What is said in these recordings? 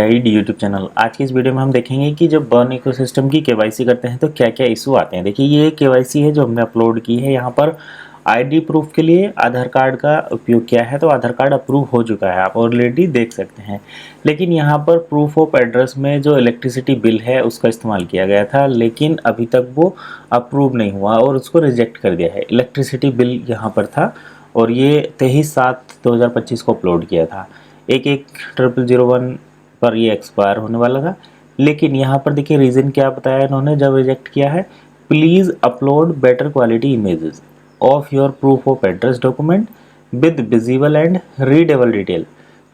Guide YouTube channel. आज की इस वीडियो में हम देखेंगे कि जब बर्न इकोसिस्टम की केवाईसी करते हैं तो क्या क्या इशू आते हैं। देखिए ये केवाईसी है जो हमने अपलोड की है। यहाँ पर आईडी प्रूफ के लिए आधार कार्ड का उपयोग किया है, तो आधार कार्ड अप्रूव हो चुका है, आप ऑलरेडी देख सकते हैं। लेकिन यहाँ पर प्रूफ ऑफ एड्रेस में जो इलेक्ट्रिसिटी बिल है उसका इस्तेमाल किया गया था, लेकिन अभी तक वो अप्रूव नहीं हुआ और उसको रिजेक्ट कर दिया है। इलेक्ट्रिसिटी बिल यहाँ पर था और ये 23/7/2025 को अपलोड किया था। 11/0001 पर ये एक्सपायर होने वाला था। लेकिन यहाँ पर देखिए रीज़न क्या बताया इन्होंने जब रिजेक्ट किया है, please upload better quality images of your proof of address document with visible and readable detail.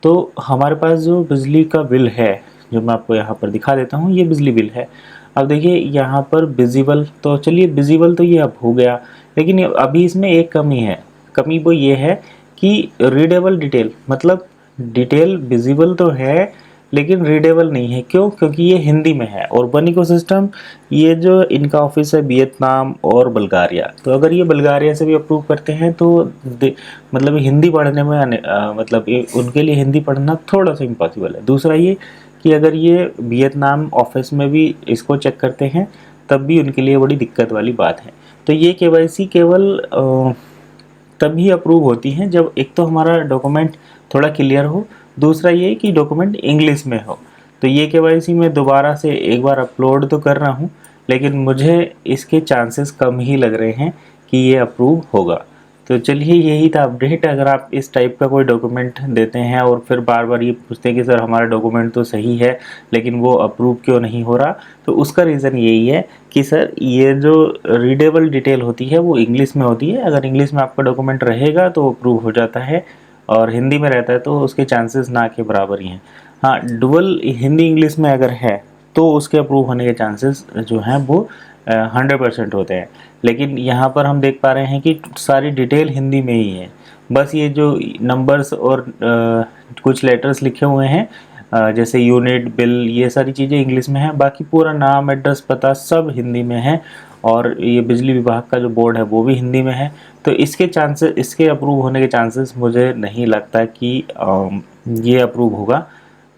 तो हमारे पास जो बिजली का बिल है, जो मैं आपको यहाँ पर दिखा देता हूँ, ये बिजली बिल है। अब देखिए यहाँ पर विजिबल, तो चलिए विजिबल तो ये अब हो गया, लेकिन अभी इसमें एक कमी है। कमी वो ये है कि रीडेबल डिटेल, मतलब डिटेल विजिबल तो है लेकिन रीडेबल नहीं है। क्यों? क्योंकि ये हिंदी में है और बर्न इकोसिस्टम ये जो इनका ऑफिस है वियतनाम और बुल्गारिया, तो अगर ये बुल्गारिया से भी अप्रूव करते हैं तो मतलब हिंदी पढ़ने में मतलब उनके लिए हिंदी पढ़ना थोड़ा सा इम्पॉसिबल है। दूसरा ये कि अगर ये वियतनाम ऑफिस में भी इसको चेक करते हैं तब भी उनके लिए बड़ी दिक्कत वाली बात है। तो ये केवाईसी केवल तभी अप्रूव होती हैं जब एक तो हमारा डॉक्यूमेंट थोड़ा क्लियर हो, दूसरा ये कि डॉक्यूमेंट इंग्लिश में हो। तो ये केवाईसी मैं दोबारा से एक बार अपलोड तो कर रहा हूँ, लेकिन मुझे इसके चांसेस कम ही लग रहे हैं कि ये अप्रूव होगा। तो चलिए यही था अपडेट। अगर आप इस टाइप का कोई डॉक्यूमेंट देते हैं और फिर बार बार ये पूछते हैं कि सर हमारा डॉक्यूमेंट तो सही है लेकिन वो अप्रूव क्यों नहीं हो रहा, तो उसका रीज़न यही है कि सर ये जो रीडेबल डिटेल होती है वो इंग्लिश में होती है। अगर इंग्लिश में आपका डॉक्यूमेंट रहेगा तो अप्रूव हो जाता है, और हिंदी में रहता है तो उसके चांसेस ना के बराबर ही हैं। हाँ, डुअल हिंदी इंग्लिश में अगर है तो उसके अप्रूव होने के चांसेस जो हैं वो 100% होते हैं। लेकिन यहाँ पर हम देख पा रहे हैं कि सारी डिटेल हिंदी में ही है, बस ये जो नंबर्स और कुछ लेटर्स लिखे हुए हैं जैसे यूनिट, बिल, ये सारी चीज़ें इंग्लिश में हैं। बाकी पूरा नाम, एड्रेस, पता सब हिंदी में है, और ये बिजली विभाग का जो बोर्ड है वो भी हिंदी में है। तो इसके चांसेस, इसके अप्रूव होने के चांसेस मुझे नहीं लगता कि ये अप्रूव होगा।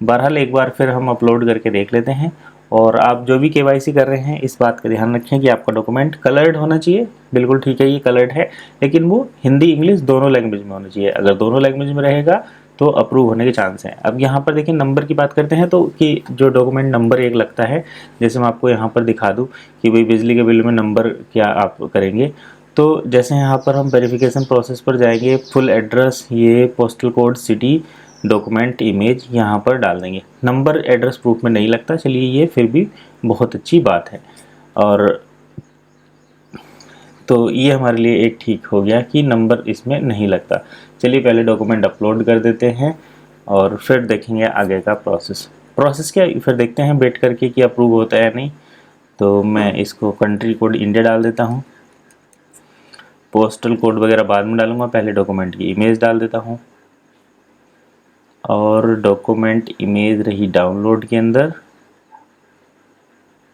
बहरहाल एक बार फिर हम अपलोड करके देख लेते हैं। और आप जो भी केवाईसी कर रहे हैं इस बात का ध्यान रखें कि आपका डॉक्यूमेंट कलर्ड होना चाहिए। बिल्कुल ठीक है, ये कलर्ड है, लेकिन वो हिंदी इंग्लिश दोनों लैंग्वेज में होना चाहिए। अगर दोनों लैंग्वेज में रहेगा तो अप्रूव होने के चांस हैं। अब यहाँ पर देखिए नंबर की बात करते हैं, तो कि जो डॉक्यूमेंट नंबर 1 लगता है, जैसे मैं आपको यहाँ पर दिखा दूँ कि भाई बिजली के बिल में नंबर क्या आप करेंगे। तो जैसे यहाँ पर हम वेरिफिकेशन प्रोसेस पर जाएंगे, फुल एड्रेस, ये postal code, city, document, image यहाँ पर डाल देंगे। नंबर एड्रेस प्रूफ में नहीं लगता, चलिए ये फिर भी बहुत अच्छी बात है। और तो ये हमारे लिए एक ठीक हो गया कि नंबर इसमें नहीं लगता। चलिए पहले डॉक्यूमेंट अपलोड कर देते हैं और फिर देखेंगे आगे का प्रोसेस क्या, फिर देखते हैं वेट करके कि अप्रूव होता है या नहीं। तो मैं इसको कंट्री कोड इंडिया डाल देता हूँ, पोस्टल कोड वगैरह बाद में डालूंगा, पहले डॉक्यूमेंट की इमेज डाल देता हूँ। और डॉक्यूमेंट इमेज रही डाउनलोड के अंदर,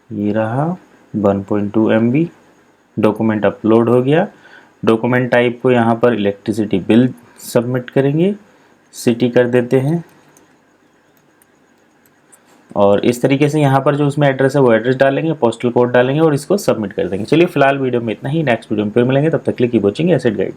ये रहा 1.2 MB। डॉक्यूमेंट अपलोड हो गया। डॉक्यूमेंट टाइप को यहाँ पर इलेक्ट्रिसिटी बिल सबमिट करेंगे, सिटी कर देते हैं, और इस तरीके से यहाँ पर जो उसमें एड्रेस है वो एड्रेस डालेंगे, पोस्टल कोड डालेंगे और इसको सबमिट कर देंगे। चलिए फिलहाल वीडियो में इतना ही, नेक्स्ट वीडियो में फिर मिलेंगे, तब तक के लिए कीप वॉचिंग एसेट गाइड।